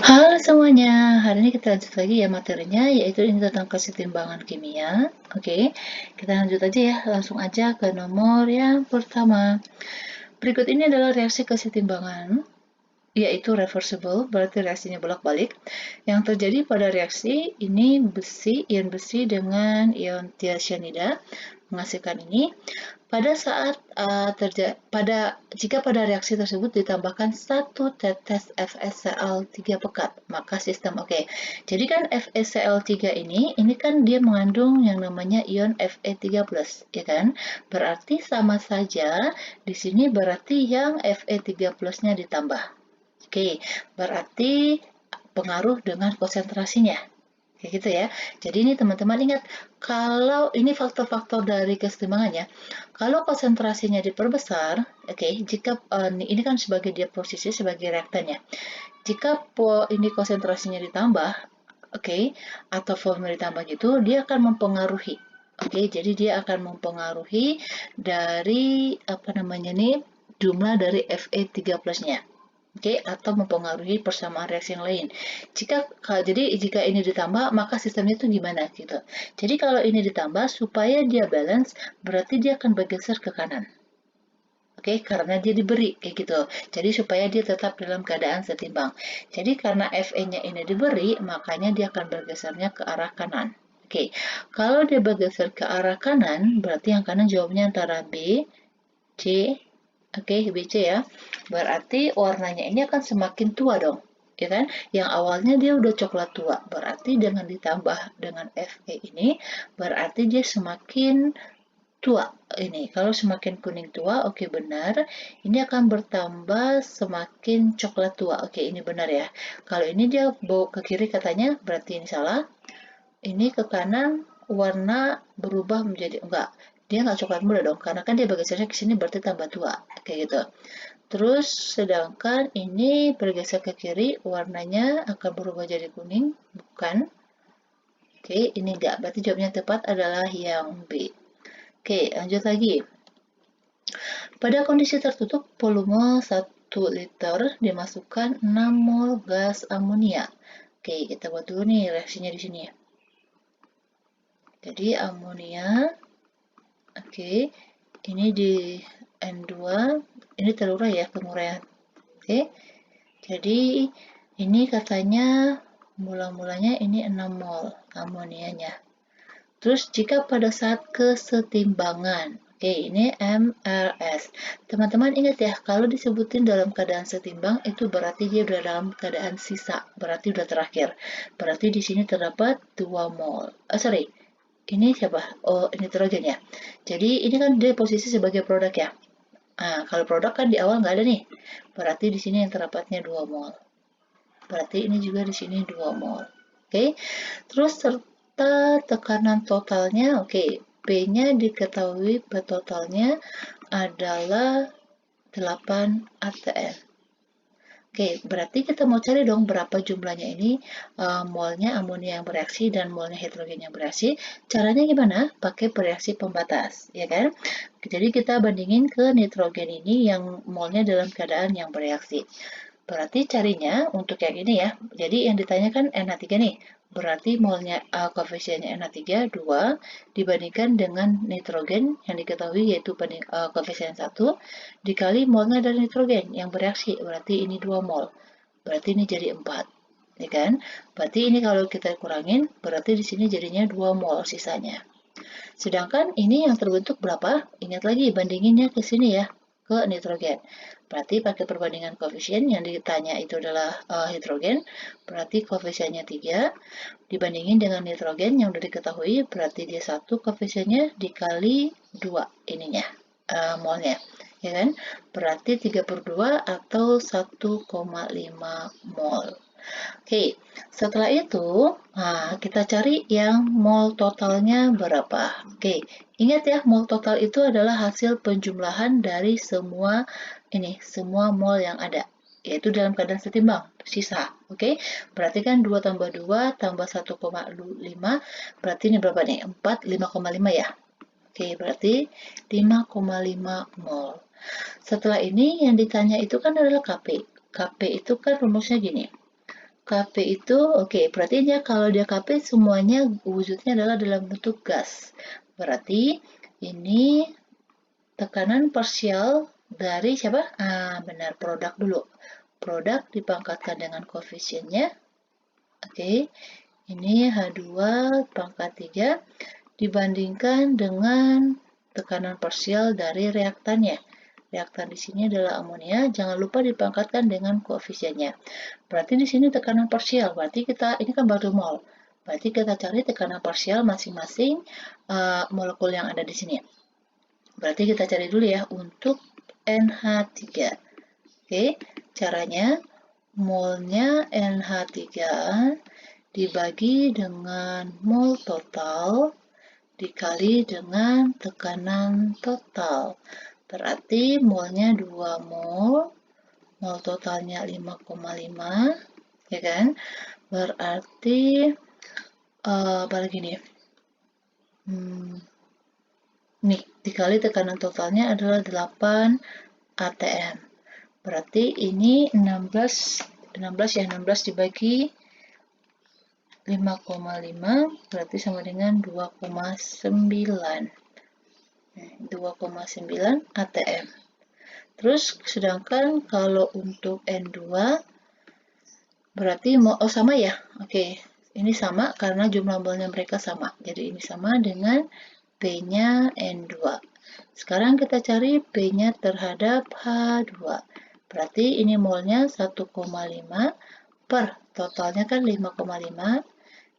Halo semuanya, hari ini kita lanjut lagi ya materinya, yaitu ini tentang kesetimbangan kimia. Oke, kita lanjut aja ya, langsung aja ke nomor yang pertama. Berikut ini adalah reaksi kesetimbangan, yaitu reversible, berarti reaksinya bolak-balik. Yang terjadi pada reaksi ini ion besi dengan ion tiacyanida menghasilkan ini. Pada saat jika pada reaksi tersebut ditambahkan satu tetes FeCl3 pekat, maka sistem oke. Jadi kan FeCl3 ini kan dia mengandung yang namanya ion Fe3+, ya kan? Berarti sama saja di sini berarti yang Fe3+-nya ditambah. Oke, berarti pengaruh dengan konsentrasinya. Kayak gitu ya. Jadi ini teman-teman ingat, kalau ini faktor-faktor dari kesetimbangannya, kalau konsentrasinya diperbesar, oke, jika ini kan sebagai dia posisi sebagai reaktannya. Jika ini konsentrasinya ditambah, oke, atau volume ditambah gitu, dia akan mempengaruhi. Oke, jadi dia akan mempengaruhi dari apa namanya nih, jumlah dari Fe3+-nya. Oke, atau mempengaruhi persamaan reaksi yang lain. Jika ini ditambah, maka sistemnya itu gimana gitu. Jadi kalau ini ditambah supaya dia balance, berarti dia akan bergeser ke kanan. Oke, karena dia diberi kayak gitu. Jadi supaya dia tetap dalam keadaan setimbang. Jadi karena Fe-nya ini diberi, makanya dia akan bergesernya ke arah kanan. Oke, kalau dia bergeser ke arah kanan, berarti yang kanan jawabnya antara B, C, oke, BC ya. Berarti warnanya ini akan semakin tua dong. Ya kan? Yang awalnya dia udah coklat tua. Berarti dengan ditambah dengan Fe ini, berarti dia semakin tua. Ini kalau semakin kuning tua, oke benar. Ini akan bertambah semakin coklat tua. Oke, ini benar ya. Kalau ini dia bawa ke kiri katanya, berarti ini salah. Ini ke kanan warna berubah menjadi enggak. Dia nggak coklat muda dong, karena kan dia bergesernya ke sini berarti tambah tua, kayak gitu. Terus sedangkan ini bergeser ke kiri, warnanya akan berubah jadi kuning, bukan? Oke, ini enggak. Berarti jawabnya tepat adalah yang B. Oke, lanjut lagi. Pada kondisi tertutup, volume 1 liter dimasukkan 6 mol gas amonia. Oke, kita buat dulu nih reaksinya di sini. Jadi amonia, oke, ini di N2, ini terurai ya penguraian. Oke, jadi ini katanya mula-mulanya ini 6 mol amonianya. Terus jika pada saat kesetimbangan, oke ini MRS. Teman-teman ingat ya, kalau disebutin dalam keadaan setimbang itu berarti dia udah dalam keadaan sisa, berarti udah terakhir. Berarti di sini terdapat 2 mol. Sorry, ini siapa? Oh, nitrogen ya. Jadi ini kan dia posisi sebagai produk ya. Nah, kalau produk kan di awal nggak ada nih. Berarti di sini yang terdapatnya 2 mol. Berarti ini juga di sini 2 mol. Oke. Terus serta tekanan totalnya, oke. P-nya diketahui P totalnya adalah 8 atm. Oke, berarti kita mau cari dong berapa jumlahnya ini molnya amonia yang bereaksi dan molnya hidrogen yang bereaksi. Caranya gimana? Pakai bereaksi pembatas, ya kan? Jadi kita bandingin ke nitrogen ini yang molnya dalam keadaan yang bereaksi. Berarti carinya untuk yang ini ya. Jadi yang ditanyakan NH3 nih. Berarti molnya koefisiennya NH3 2 dibandingkan dengan nitrogen yang diketahui yaitu koefisien 1 dikali molnya dari nitrogen yang bereaksi. Berarti ini 2 mol. Berarti ini jadi 4. Ya kan? Berarti ini kalau kita kurangin, berarti di sini jadinya 2 mol sisanya. Sedangkan ini yang terbentuk berapa? Ingat lagi bandinginnya ke sini ya, ke nitrogen. Berarti pakai perbandingan koefisien yang ditanya itu adalah hidrogen, berarti koefisiennya 3 dibandingin dengan nitrogen yang sudah diketahui, berarti dia 1 koefisiennya dikali 2 ininya, molnya. Ya kan? Berarti 3/2 atau 1,5 mol. Oke, setelah itu kita cari yang mol totalnya berapa. Oke, ingat ya, mol total itu adalah hasil penjumlahan dari semua mol yang ada, yaitu dalam keadaan setimbang, sisa. Oke, berarti kan 2 tambah 2 tambah 1,5, berarti ini berapa nih? 4, 5,5 ya. Oke, berarti 5,5 mol. Setelah ini yang ditanya itu kan adalah Kp. Kp itu kan rumusnya gini. Kp itu, oke, berarti ya kalau dia Kp semuanya wujudnya adalah dalam bentuk gas. Berarti ini tekanan parsial dari siapa? Benar, produk dulu. Produk dipangkatkan dengan koefisiennya. Oke, ini H2 pangkat 3 dibandingkan dengan tekanan parsial dari reaktannya. Reaktan di sini adalah amonia, jangan lupa dipangkatkan dengan koefisiennya. Berarti di sini tekanan parsial, berarti ini kan baru mol. Berarti kita cari tekanan parsial masing-masing molekul yang ada di sini. Berarti kita cari dulu ya untuk NH3. Oke, caranya molnya NH3 dibagi dengan mol total dikali dengan tekanan total. Berarti molnya 2 mol, mol totalnya 5,5, ya kan? Berarti apa lagi nih? Nih, dikali tekanan totalnya adalah 8 atm. Berarti ini 16 dibagi 5,5 berarti sama dengan 2,9. 2,9 atm. Terus sedangkan kalau untuk N2 berarti sama ya. Oke, ini sama karena jumlah molnya mereka sama. Jadi ini sama dengan P-nya N2. Sekarang kita cari P-nya terhadap H2. Berarti ini molnya 1,5 per totalnya kan 5,5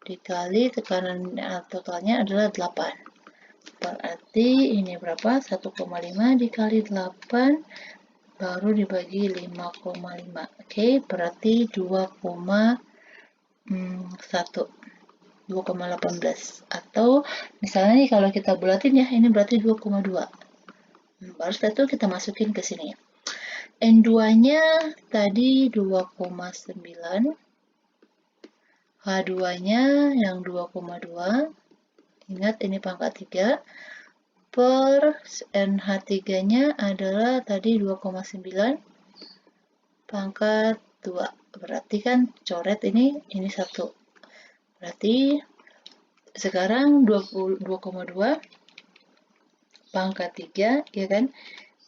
dikali tekanan totalnya adalah 8. Berarti ini berapa? 1,5 dikali 8 baru dibagi 5,5. Oke, berarti 2,1. 2,18 atau misalnya nih kalau kita bulatin ya ini berarti 2,2. Baru setelah itu kita masukin ke sini. N2-nya tadi 2,9, H2-nya yang 2,2, ingat ini pangkat 3, per NH3-nya adalah tadi 2,9 pangkat 2. Berarti kan coret ini 1. Berarti sekarang 2,2 pangkat 3 ya kan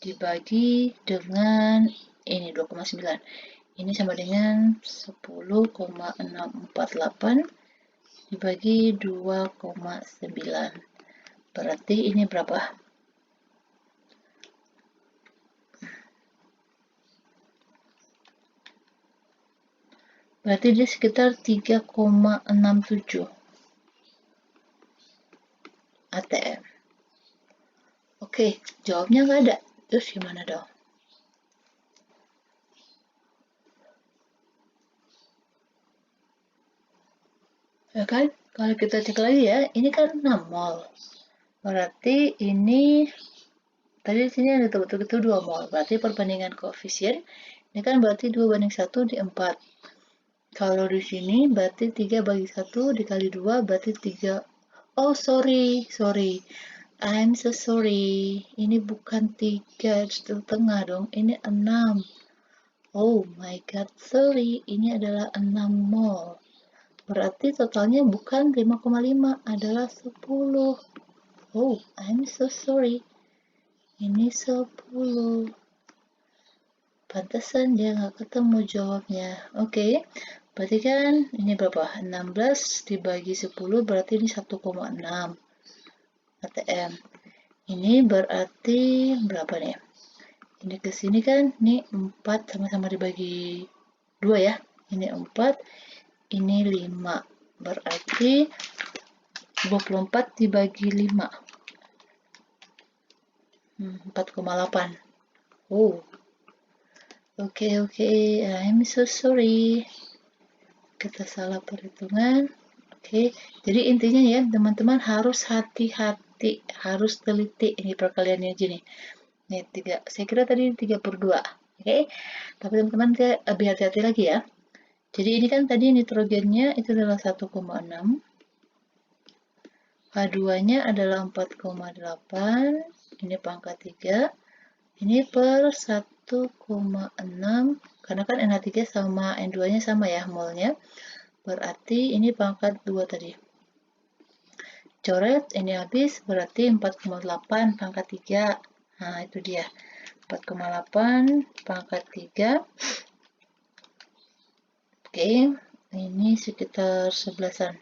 dibagi dengan ini 2,9. Ini sama dengan 10,648 dibagi 2,9. Berarti ini berapa? Berarti dia sekitar 3,67 atm. Oke, jawabnya nggak ada. Terus gimana dong? Ya kan? Kalau kita cek lagi ya, ini kan 6 mol. Berarti ini tadi di sini ada betul-betul 2 mol. Berarti perbandingan koefisien ini kan berarti 2 banding 1 di 4. Kalau di sini berarti 3 bagi 1 dikali 2 berarti 3. Oh, sorry. I'm so sorry. Ini bukan 3 di tengah dong. Ini 6. Oh my god, sorry. Ini adalah 6 mol. Berarti totalnya bukan 5,5, adalah 10. Oh, I'm so sorry. Ini 10. Pantesan dia nggak ketemu jawabnya. Oke, berarti kan ini berapa? 16 dibagi 10 berarti ini 1,6 atm. Ini berarti berapa nih? Ini ke sini kan, ini 4 sama-sama dibagi 2 ya. Ini 4, ini 5. Berarti 24 dibagi 5. 4,8. Oh. Oke, I'm so sorry. Kita salah perhitungan. Oke, jadi intinya ya teman-teman harus hati-hati, harus teliti ini perkaliannya aja nih. Nih 3, saya kira tadi 3/2. Oke, tapi teman-teman lebih hati-hati lagi ya. Jadi ini kan tadi nitrogennya itu adalah 1,6. H2-nya adalah 4,8. Ini pangkat 3. Ini per 1,6 karena kan NH3 sama N2-nya sama ya molnya. Berarti ini pangkat 2 tadi. Coret, ini habis, berarti 4,8 pangkat 3. Nah, itu dia. 4,8 pangkat 3. Oke, ini sekitar 11-an.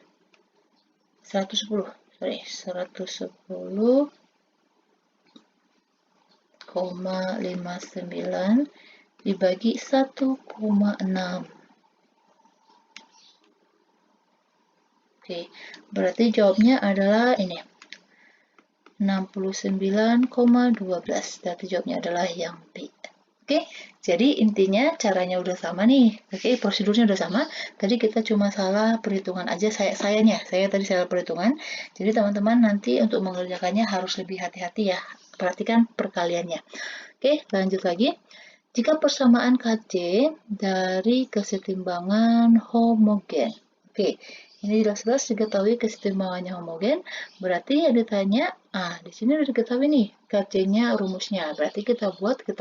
110, sorry, 110,59 dibagi 1,6. Oke, berarti jawabnya adalah ini. 69,12. Berarti jawabnya adalah yang B. Oke, jadi intinya caranya udah sama nih. Oke, prosedurnya udah sama. Tadi kita cuma salah perhitungan aja, saya tadi salah perhitungan. Jadi teman-teman nanti untuk mengerjakannya harus lebih hati-hati ya. Perhatikan perkaliannya. Oke, lanjut lagi. Jika persamaan KC dari kesetimbangan homogen. Oke, ini jelas-jelas diketahui kesetimbangannya homogen, berarti yang ditanya, di sini udah diketahui nih, KC-nya rumusnya. Berarti kita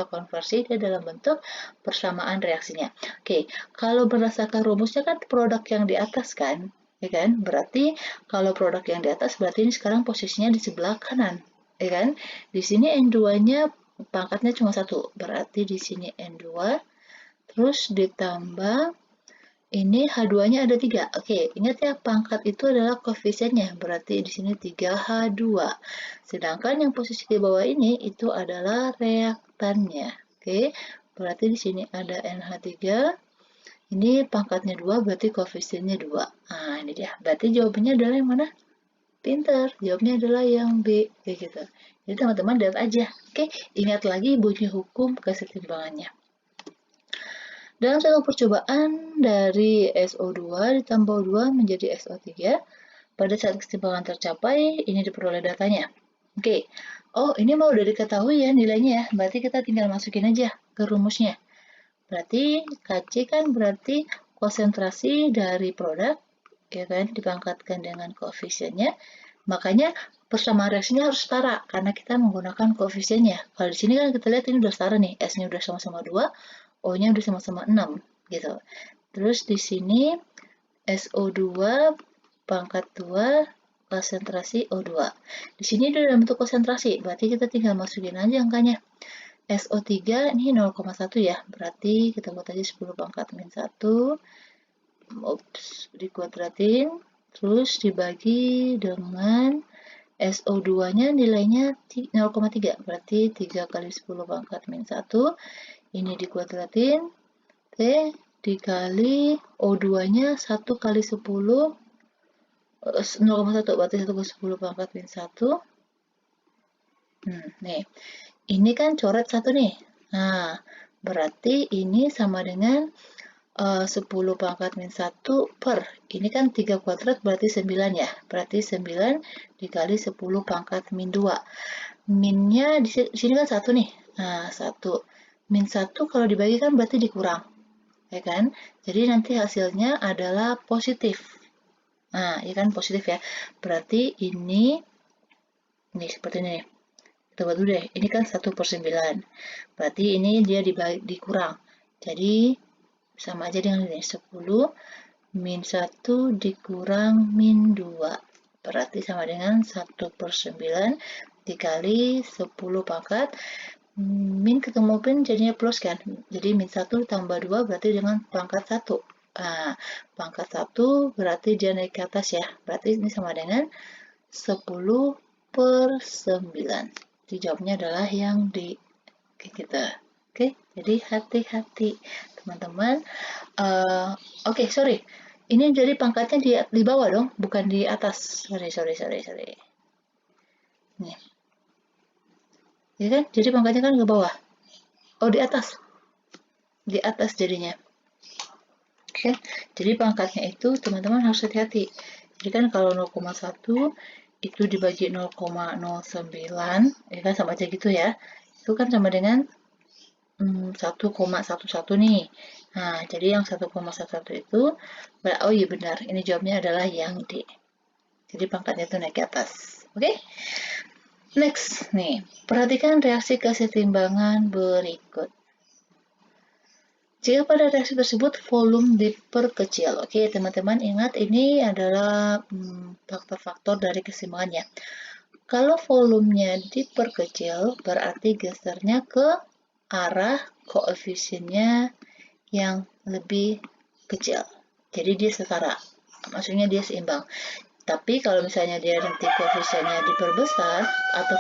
konversi dia dalam bentuk persamaan reaksinya. Oke, kalau berdasarkan rumusnya kan produk yang di atas kan, ya kan? Berarti kalau produk yang di atas, berarti ini sekarang posisinya di sebelah kanan, ya kan? Di sini N2-nya pangkatnya cuma 1, berarti di sini N2, terus ditambah ini H2-nya ada 3. Oke, ingat ya, pangkat itu adalah koefisiennya, berarti di sini 3H2. Sedangkan yang posisi di bawah ini itu adalah reaktannya. Oke, berarti di sini ada NH3. Ini pangkatnya 2, berarti koefisiennya 2. Nah, ini dia. Berarti jawabannya adalah yang mana? Pinter, jawabnya adalah yang B, kayak gitu. Jadi teman-teman lihat aja. Oke, ingat lagi bunyi hukum kesetimbangannya. Dalam satu percobaan dari SO2 ditambah O2 menjadi SO3, pada saat kesetimbangan tercapai, ini diperoleh datanya. Oke, oh ini mau udah diketahui ya nilainya ya, berarti kita tinggal masukin aja ke rumusnya. Berarti Kc kan berarti konsentrasi dari produk, ya kan, dipangkatkan dengan koefisiennya. Makanya persamaan reaksinya harus setara karena kita menggunakan koefisiennya. Kalau di sini kan kita lihat ini udah setara nih, S-nya udah sama-sama 2, O-nya udah sama-sama 6 gitu. Terus di sini SO2 pangkat 2 konsentrasi O2. Di sini udah dalam bentuk konsentrasi, berarti kita tinggal masukin aja angkanya. SO3 ini 0,1 ya, berarti kita buat aja 10 pangkat min 1, dikuadratin, terus dibagi dengan SO2-nya nilainya 0,3, berarti 3 kali 10 pangkat min 1, ini dikuadratin, T dikali O2-nya 1 kali 10, 0,1, berarti 1 kali 10 pangkat min 1. Nih, ini kan coret 1 nih. Nah, berarti ini sama dengan 10 pangkat min 1 per, ini kan 3 kuadrat berarti 9 ya, berarti 9 dikali 10 pangkat min 2. Minnya di sini kan 1 nih, nah 1. Min 1 kalau dibagi kan berarti dikurang, ya kan? Jadi nanti hasilnya adalah positif. Nah, ya kan positif ya, berarti ini seperti ini. Kita buat dulu deh, ini kan 1/9, berarti ini dia dikurang, jadi sama aja dengan ini, 10 min 1 dikurang min 2, berarti sama dengan 1/9 dikali 10 pangkat, min ketemu min jadinya plus kan, jadi min 1 tambah 2 berarti dengan pangkat 1. Nah, pangkat 1 berarti dia naik ke atas ya, berarti ini sama dengan 10/9. Jadi jawabnya adalah yang di kita. Oke, jadi hati-hati teman-teman. Oke, sorry. Ini jadi pangkatnya di bawah dong, bukan di atas. Sorry. Nih. Ya kan? Jadi pangkatnya kan ke bawah. Oh, di atas. Di atas jadinya. Oke, jadi pangkatnya itu teman-teman harus hati-hati. Jadi kan kalau 0,1 itu dibagi 0,09, ya kan sama aja gitu ya. Itu kan sama dengan 1,11 nih. Nah, jadi yang 1,11 itu, oh iya benar, ini jawabnya adalah yang D. Jadi pangkatnya itu naik ke atas. Oke? Next, nih, perhatikan reaksi kesetimbangan berikut. Jika pada reaksi tersebut volume diperkecil. Oke, teman-teman ingat ini adalah faktor-faktor dari keseimbangannya. Kalau volumenya diperkecil, berarti gesernya ke arah koefisiennya yang lebih kecil. Jadi dia setara, maksudnya dia seimbang. Tapi kalau misalnya dia nanti koefisiennya diperbesar, atau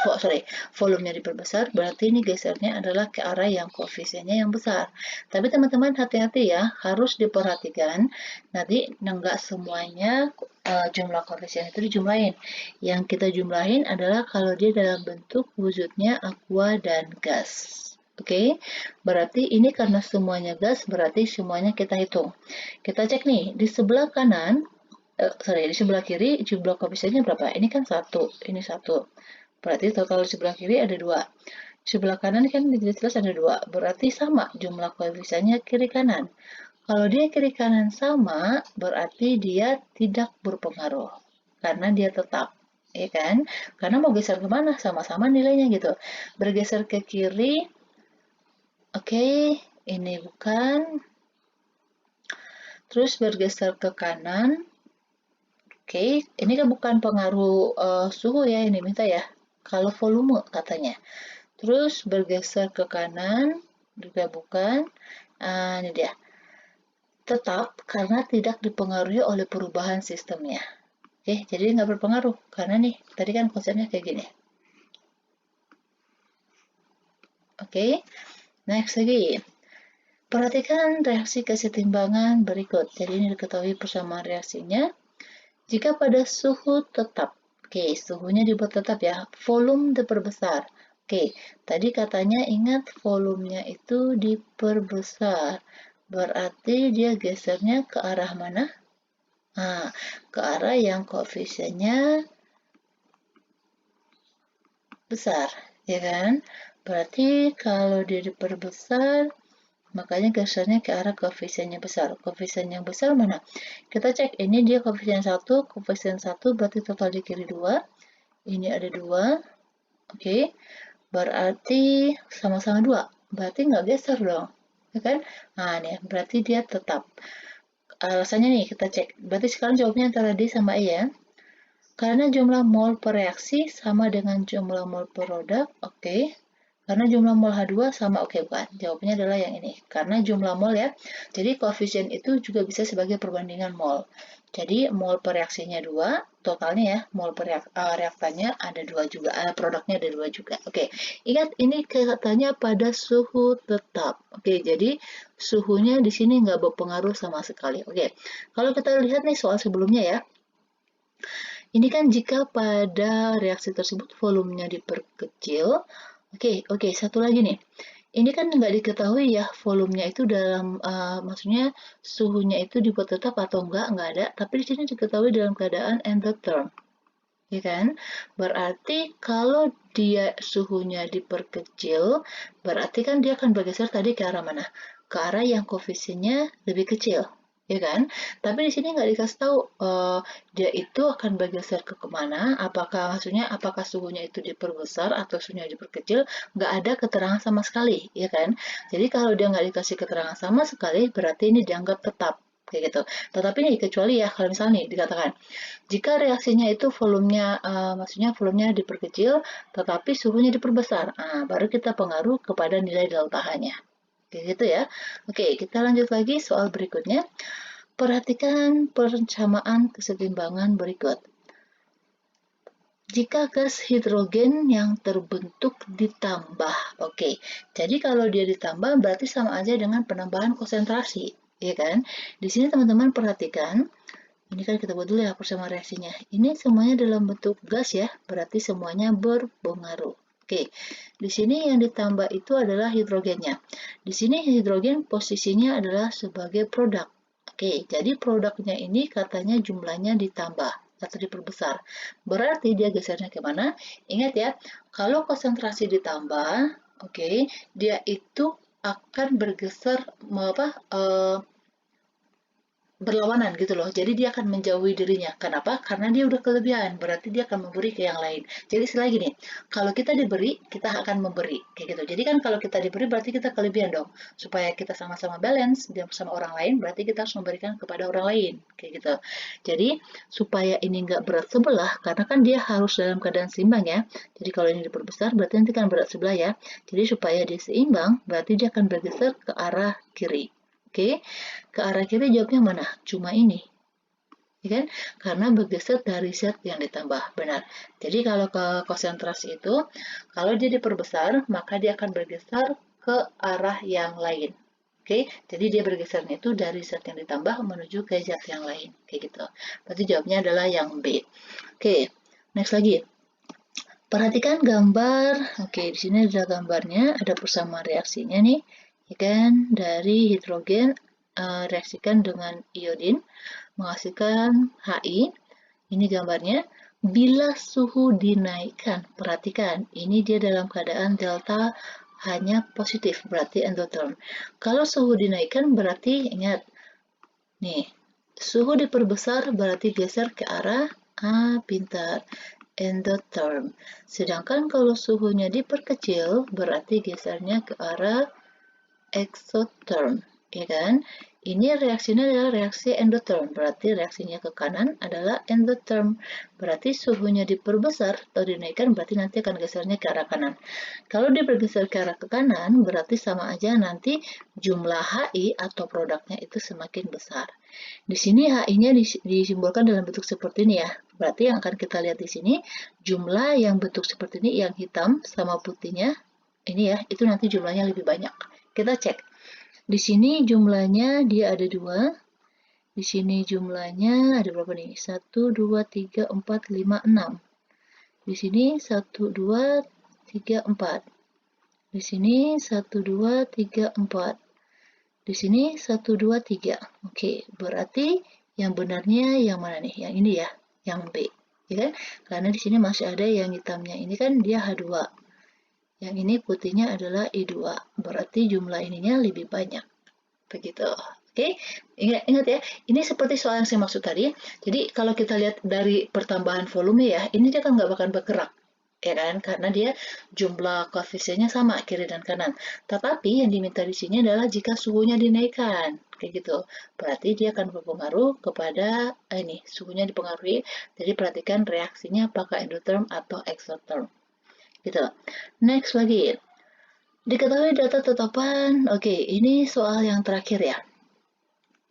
volumenya diperbesar, berarti ini gesernya adalah ke arah yang koefisiennya yang besar. Tapi teman-teman hati-hati ya, harus diperhatikan. Nanti enggak semuanya jumlah koefisien itu dijumlahin. Yang kita jumlahin adalah kalau dia dalam bentuk wujudnya aqua dan gas. Oke, berarti ini karena semuanya gas, berarti semuanya kita hitung. Kita cek nih, di sebelah kanan, di sebelah kiri jumlah koefisiennya berapa? Ini kan 1, ini 1. Berarti total di sebelah kiri ada 2. Sebelah kanan kan jelas ada 2, berarti sama jumlah koefisiennya kiri kanan. Kalau dia kiri kanan sama, berarti dia tidak berpengaruh. Karena dia tetap, ya kan? Karena mau geser kemana? Sama-sama nilainya gitu. Bergeser ke kiri, oke, ini bukan. Terus bergeser ke kanan, oke, ini kan bukan pengaruh suhu ya, ini minta ya. Kalau volume katanya. Terus bergeser ke kanan, juga bukan. Ini dia. Tetap karena tidak dipengaruhi oleh perubahan sistemnya. Oke, jadi nggak berpengaruh. Karena nih, tadi kan konsepnya kayak gini. Oke, next lagi. Perhatikan reaksi kesetimbangan berikut. Jadi ini diketahui persamaan reaksinya. Jika pada suhu tetap, oke, suhunya dibuat tetap ya, volume diperbesar. Oke, tadi katanya ingat volumenya itu diperbesar. Berarti dia gesernya ke arah mana? Nah, ke arah yang koefisiennya besar, ya kan? Berarti kalau dia diperbesar, makanya gesernya ke arah koefisiennya besar. Koefisien yang besar mana? Kita cek, ini dia koefisien 1, koefisien 1 berarti total di kiri 2. Ini ada 2, oke. Berarti sama-sama 2. Berarti nggak geser dong, ya kan? Nah, nih, berarti dia tetap. Alasannya nih, kita cek. Berarti sekarang jawabnya antara D sama E ya. Karena jumlah mol per reaksi sama dengan jumlah mol per produk, oke. Karena jumlah mol H2 sama, oke bukan. Jawabannya adalah yang ini. Karena jumlah mol ya. Jadi koefisien itu juga bisa sebagai perbandingan mol. Jadi mol per reaksinya 2, totalnya ya, mol per reaktannya ada 2 juga, produknya ada 2 juga. Oke, ingat ini katanya pada suhu tetap. Oke, jadi suhunya di sini nggak berpengaruh sama sekali. Oke, kalau kita lihat nih soal sebelumnya ya. Ini kan jika pada reaksi tersebut volumenya diperkecil. Oke, satu lagi nih. Ini kan nggak diketahui ya volumenya itu dalam, maksudnya suhunya itu dibuat tetap atau nggak ada. Tapi di sini diketahui dalam keadaan endotherm, ya kan? Berarti kalau dia suhunya diperkecil, berarti kan dia akan bergeser tadi ke arah mana? Ke arah yang koefisiennya lebih kecil, ya kan? Tapi di sini nggak dikasih tahu dia itu akan bergeser ke kemana, apakah suhunya itu diperbesar atau suhunya diperkecil, nggak ada keterangan sama sekali, ya kan? Jadi kalau dia nggak dikasih keterangan sama sekali, berarti ini dianggap tetap, kayak gitu. Tetapi nih, kecuali ya kalau misalnya nih dikatakan, jika reaksinya itu maksudnya volumenya diperkecil, tetapi suhunya diperbesar, baru kita pengaruh kepada nilai delta H-nya. Kayak gitu ya. Oke, kita lanjut lagi soal berikutnya. Perhatikan persamaan kesetimbangan berikut. Jika gas hidrogen yang terbentuk ditambah, oke. Jadi kalau dia ditambah berarti sama aja dengan penambahan konsentrasi, ya kan? Di sini teman-teman perhatikan, ini kan kita buat dulu ya persamaan reaksinya. Ini semuanya dalam bentuk gas ya, berarti semuanya berpengaruh. Oke, di sini yang ditambah itu adalah hidrogennya. Di sini hidrogen posisinya adalah sebagai produk. Oke, jadi produknya ini katanya jumlahnya ditambah atau diperbesar. Berarti dia gesernya kemana? Ingat ya, kalau konsentrasi ditambah, oke, dia itu akan bergeser berlawanan gitu loh. Jadi dia akan menjauhi dirinya. Kenapa? Karena dia udah kelebihan. Berarti dia akan memberi ke yang lain. Jadi istilah gini, kalau kita diberi, kita akan memberi. Kayak gitu. Jadi kan kalau kita diberi berarti kita kelebihan dong. Supaya kita sama-sama balance dia sama orang lain, berarti kita harus memberikan kepada orang lain. Kayak gitu. Jadi supaya ini nggak berat sebelah, karena kan dia harus dalam keadaan seimbang ya. Jadi kalau ini diperbesar, berarti nanti kan berat sebelah ya. Jadi supaya dia seimbang, berarti dia akan bergeser ke arah kiri. Oke, ke arah kiri jawabnya mana? Cuma ini, ya kan? Karena bergeser dari set yang ditambah, benar. Jadi kalau ke konsentrasi itu, kalau dia diperbesar, maka dia akan bergeser ke arah yang lain. Oke, jadi dia bergesernya itu dari zat yang ditambah menuju ke zat yang lain, kayak gitu. Berarti jawabnya adalah yang B. Oke, next lagi. Perhatikan gambar. Oke, di sini ada gambarnya, ada persamaan reaksinya nih, ya kan? Dari hidrogen reaksikan dengan iodin menghasilkan Hi. Ini gambarnya. Bila suhu dinaikkan, perhatikan, ini dia dalam keadaan delta hanya positif, berarti endotherm. Kalau suhu dinaikkan berarti ingat, nih, suhu diperbesar berarti geser ke arah pintar, endotherm. Sedangkan kalau suhunya diperkecil berarti gesernya ke arah exotherm, ya kan? Ini reaksinya adalah reaksi endotherm, berarti reaksinya ke kanan adalah endotherm. Berarti suhunya diperbesar atau dinaikkan, berarti nanti akan gesernya ke arah kanan. Kalau dia bergeser ke arah ke kanan, berarti sama aja nanti jumlah HI atau produknya itu semakin besar. Di sini HI-nya disimbolkan dalam bentuk seperti ini ya. Berarti yang akan kita lihat di sini, jumlah yang bentuk seperti ini, yang hitam sama putihnya, ini ya, itu nanti jumlahnya lebih banyak. Kita cek. Di sini jumlahnya dia ada 2. Di sini jumlahnya ada berapa nih? 1, 2, 3, 4, 5, 6. Di sini 1, 2, 3, 4. Di sini 1, 2, 3, 4. Di sini 1, 2, 3. Oke, berarti yang benarnya yang mana nih? Yang ini ya, yang B. Ya kan? Karena di sini masih ada yang hitamnya. Ini kan dia H2. Yang ini putihnya adalah I2. Berarti jumlah ininya lebih banyak. Begitu. Oke, ingat ya, ini seperti soal yang saya maksud tadi. Jadi kalau kita lihat dari pertambahan volume ya, ini dia kan nggak bakal bergerak, ya kan? Karena dia jumlah koefisiennya sama kiri dan kanan. Tetapi yang diminta di sini adalah jika suhunya dinaikkan, kayak gitu. Berarti dia akan berpengaruh kepada ini suhunya dipengaruhi. Jadi perhatikan reaksinya apakah endotherm atau exotherm. Gitu. Next lagi. Diketahui data tetapan. Oke, ini soal yang terakhir ya.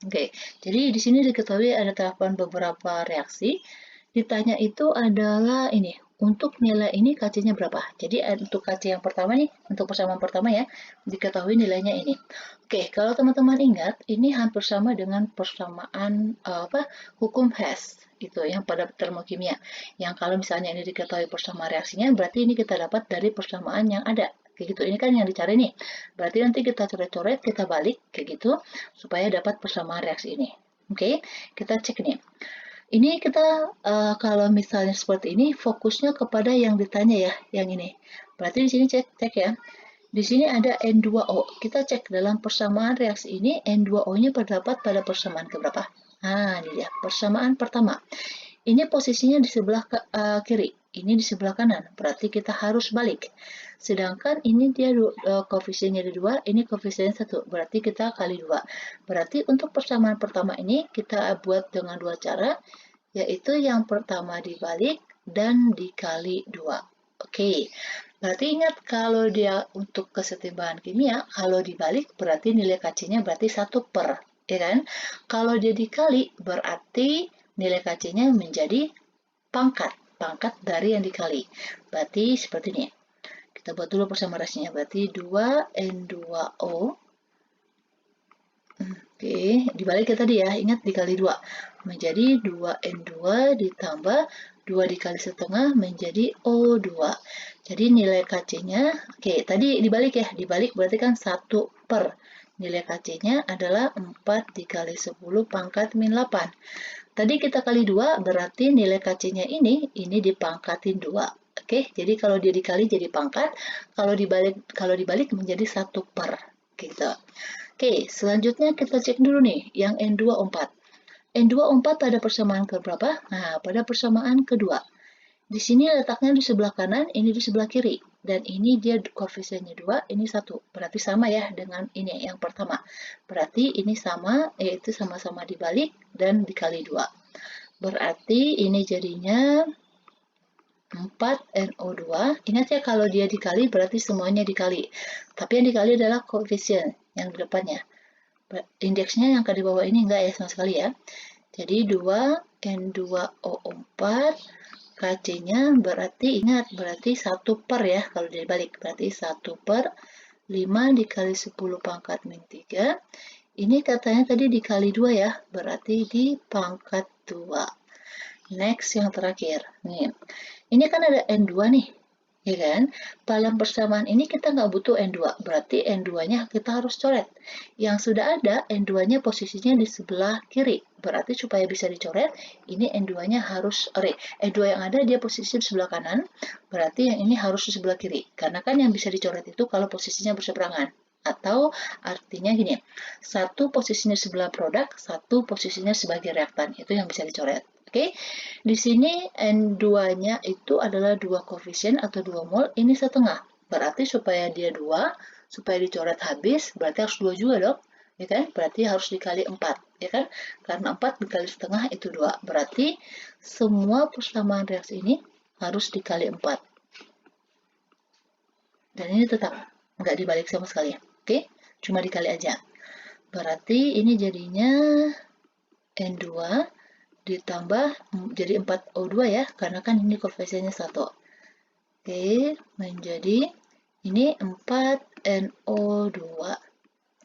Oke, jadi di sini diketahui ada tetapan beberapa reaksi. Ditanya itu adalah ini, untuk nilai ini KC-nya berapa? Jadi untuk KC yang pertama nih, untuk persamaan pertama ya, diketahui nilainya ini. Oke, kalau teman-teman ingat, ini hampir sama dengan persamaan hukum Hess itu yang pada termokimia. Yang kalau misalnya ini diketahui persamaan reaksinya, berarti ini kita dapat dari persamaan yang ada. Kayak gitu, ini kan yang dicari nih. Berarti nanti kita coret-coret, kita balik kayak gitu supaya dapat persamaan reaksi ini. Oke, kita cek nih. Ini kita kalau misalnya seperti ini fokusnya kepada yang ditanya ya, yang ini. Berarti di sini cek ya. Di sini ada N2O. Kita cek dalam persamaan reaksi ini N2O-nya terdapat pada persamaan keberapa? Nah, ini dia, persamaan pertama. Ini posisinya di sebelah kiri, ini di sebelah kanan. Berarti kita harus balik. Sedangkan ini dia koefisiennya ada 2, ini koefisiennya 1. Berarti kita kali 2. Berarti untuk persamaan pertama ini kita buat dengan 2 cara, yaitu yang pertama dibalik dan dikali 2. Oke, berarti ingat kalau dia untuk kesetimbangan kimia, kalau dibalik berarti nilai KC-nya berarti 1 per, ya kan? Kalau dia dikali berarti nilai KC-nya menjadi pangkat dari yang dikali. Berarti seperti ini. Kita buat dulu persamaan reaksinya, berarti 2N2O. Oke, dibalik ya tadi ya, ingat dikali 2. Menjadi 2N2 ditambah 2 dikali setengah menjadi O2. Jadi nilai KC-nya, oke tadi dibalik ya, dibalik berarti kan 1 per. Nilai KC-nya adalah 4 dikali 10 pangkat min 8. Tadi kita kali 2 berarti nilai KC-nya ini dipangkatin 2. Oke, jadi kalau dia dikali jadi pangkat, kalau dibalik menjadi 1 per. Gitu. Oke, selanjutnya kita cek dulu nih, yang N2O4. N24 pada persamaan ke berapa? Nah, pada persamaan kedua. Di sini letaknya di sebelah kanan, ini di sebelah kiri. Dan ini dia koefisiennya 2, ini 1. Berarti sama ya dengan ini yang pertama. Berarti ini sama, yaitu sama-sama dibalik dan dikali 2. Berarti ini jadinya 4NO2. Ingat ya, kalau dia dikali berarti semuanya dikali. Tapi yang dikali adalah koefisien yang di depannya. Indeksnya yang ke di bawah ini enggak ya sama sekali ya. Jadi 2N2O4 KC-nya berarti ingat, berarti 1 per ya, kalau dibalik. Berarti 1 per 5 dikali 10 pangkat min 3. Ini katanya tadi dikali 2 ya, berarti di pangkat 2. Next, yang terakhir. Nih, ini kan ada N2 nih, ya kan? Dalam persamaan ini kita nggak butuh N2, berarti N2-nya kita harus coret. Yang sudah ada, N2-nya posisinya di sebelah kiri. Berarti supaya bisa dicoret, ini N2-nya harus, N2 yang ada dia posisi di sebelah kanan, berarti yang ini harus di sebelah kiri. Karena kan yang bisa dicoret itu kalau posisinya berseberangan. Atau artinya gini, satu posisinya sebelah produk, satu posisinya sebagai reaktan. Itu yang bisa dicoret. Oke, di sini N2-nya itu adalah 2 koefisien atau 2 mol, ini setengah. Berarti supaya dia 2, supaya dicoret habis, berarti harus 2 juga dong. Ya kan? Berarti harus dikali 4, ya kan? Karena 4 dikali setengah itu 2. Berarti semua persamaan reaksi ini harus dikali 4. Dan ini tetap nggak dibalik sama sekali. Oke? Cuma dikali aja. Berarti ini jadinya N2 ditambah jadi 4O2 ya, karena kan ini koefisiennya 1. Oke, menjadi ini 4NO2.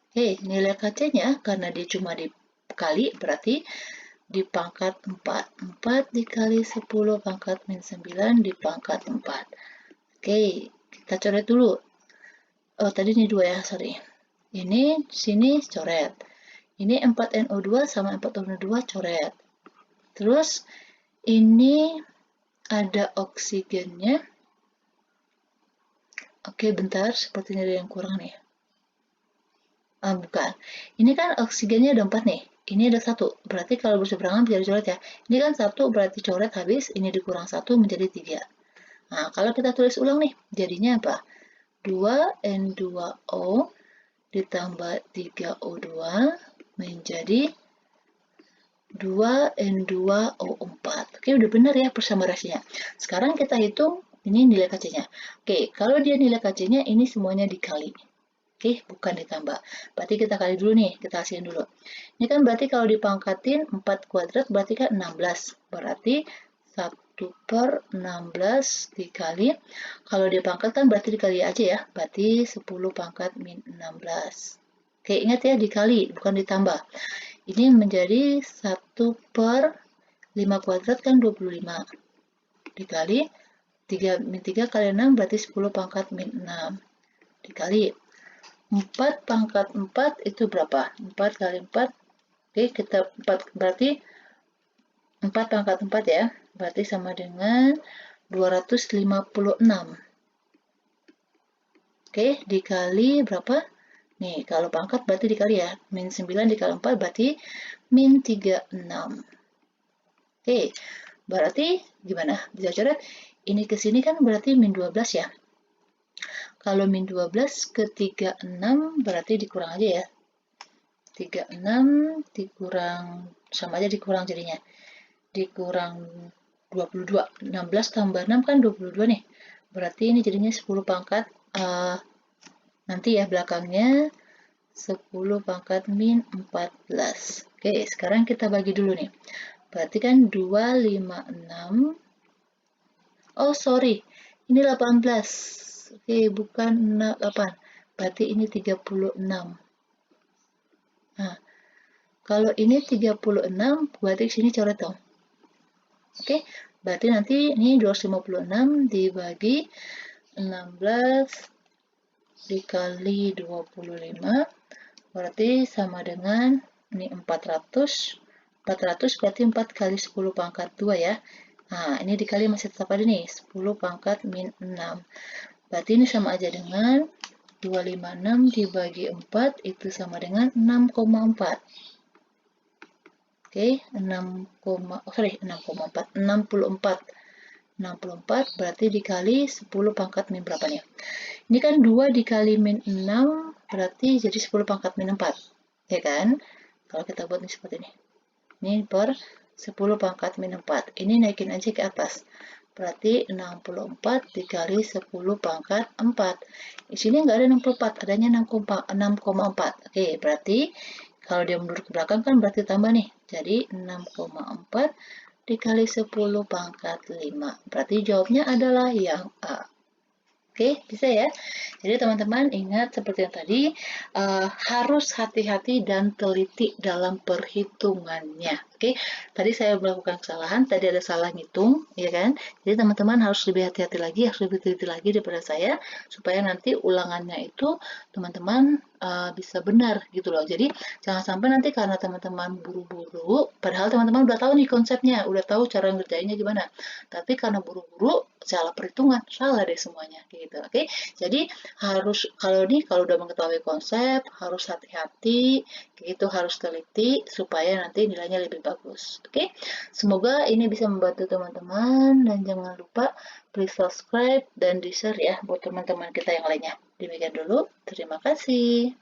Oke, nilai KC-nya karena dia cuma dikali, berarti di pangkat 4. 4 dikali 10 pangkat min 9 di pangkat 4. Oke, kita coret dulu. Oh, tadi ini 2 ya, sorry. Ini sini coret. Ini 4NO2 sama 4NO2 coret. Terus ini ada oksigennya. Oke, bentar, sepertinya ada yang kurang nih. Bukan. Ini kan oksigennya ada 4 nih. Ini ada 1. Berarti kalau berseberangan bisa dicoret ya. Ini kan 1 berarti coret habis, ini dikurang 1 menjadi 3. Nah, kalau kita tulis ulang nih, jadinya apa? 2N2O ditambah 3O2 menjadi 2N2O4. Oke, udah benar ya persamaan reaksinya. Sekarang kita hitung ini nilai KC-nya. Oke, kalau dia nilai KC-nya ini semuanya dikali. Oke, bukan ditambah. Berarti kita kali dulu nih, kita hasilin dulu. Ini kan berarti kalau dipangkatin 4 kuadrat berarti kan 16. Berarti 1 per 16 dikali. Kalau dipangkat kan berarti dikali aja ya. Berarti 10 pangkat min 16. Oke, ingat ya dikali, bukan ditambah. Ini menjadi 1 per 5 kuadrat kan 25. Dikali 3 min 3 kali 6 berarti 10 pangkat min 6. Dikali 4 pangkat 4 itu berapa? 4 kali 4. Oke, kita 4 berarti 4 pangkat 4 ya. Berarti sama dengan 256. Oke, dikali berapa? Nih, kalau pangkat berarti dikali ya. Min 9 dikali 4 berarti min 36. Oke, berarti gimana? Bisa coret? Ini ke sini kan berarti min 12 ya. Kalau min 12 ke 36 berarti dikurang aja ya. 36 dikurang, sama aja dikurang jadinya. Dikurang 22. 16 tambah 6 kan 22 nih. Berarti ini jadinya 10 pangkat nanti ya belakangnya 10 pangkat min 14. Oke, sekarang kita bagi dulu nih. Berarti kan 256. Oh, sorry. Ini 18. Oke, bukan 8. Berarti ini 36. Nah, kalau ini 36, berarti sini coret dong. Oke, berarti nanti ini 256 dibagi 16 dikali 25 berarti sama dengan ini 400 berarti 4 kali 10 pangkat 2 ya. Nah, ini dikali masih tetap ada nih 10 pangkat min 6 berarti ini sama aja dengan 256 dibagi 4 itu sama dengan 6,4. Oke, 64 berarti dikali 10 pangkat min berapa nih? Ini kan 2 dikali min 6 berarti jadi 10 pangkat min 4. Ya kan? Kalau kita buat ini seperti ini. Ini per 10 pangkat min 4. Ini naikin aja ke atas. Berarti 64 dikali 10 pangkat 4. Di sini nggak ada 64, adanya 6,4. Oke, berarti kalau dia mundur ke belakang kan berarti tambah nih. Jadi 6,4 dikali 10 pangkat 5. Berarti jawabnya adalah yang A. Oke, bisa ya. Jadi teman-teman ingat seperti yang tadi, harus hati-hati dan teliti dalam perhitungannya. Oke, tadi saya melakukan kesalahan, tadi ada salah ngitung, ya kan? Jadi teman-teman harus lebih hati-hati lagi, harus lebih teliti lagi daripada saya, supaya nanti ulangannya itu teman-teman bisa benar gitu loh. Jadi jangan sampai nanti karena teman-teman buru-buru, padahal teman-teman udah tahu nih konsepnya, udah tahu cara ngerjainnya gimana. Tapi karena buru-buru, salah perhitungan, salah deh semuanya gitu. Oke. Jadi harus kalau udah mengetahui konsep, harus hati-hati, gitu harus teliti supaya nanti nilainya lebih bagus. Oke. Semoga ini bisa membantu teman-teman dan jangan lupa please subscribe dan di-share ya buat teman-teman kita yang lainnya. Demikian dulu, terima kasih.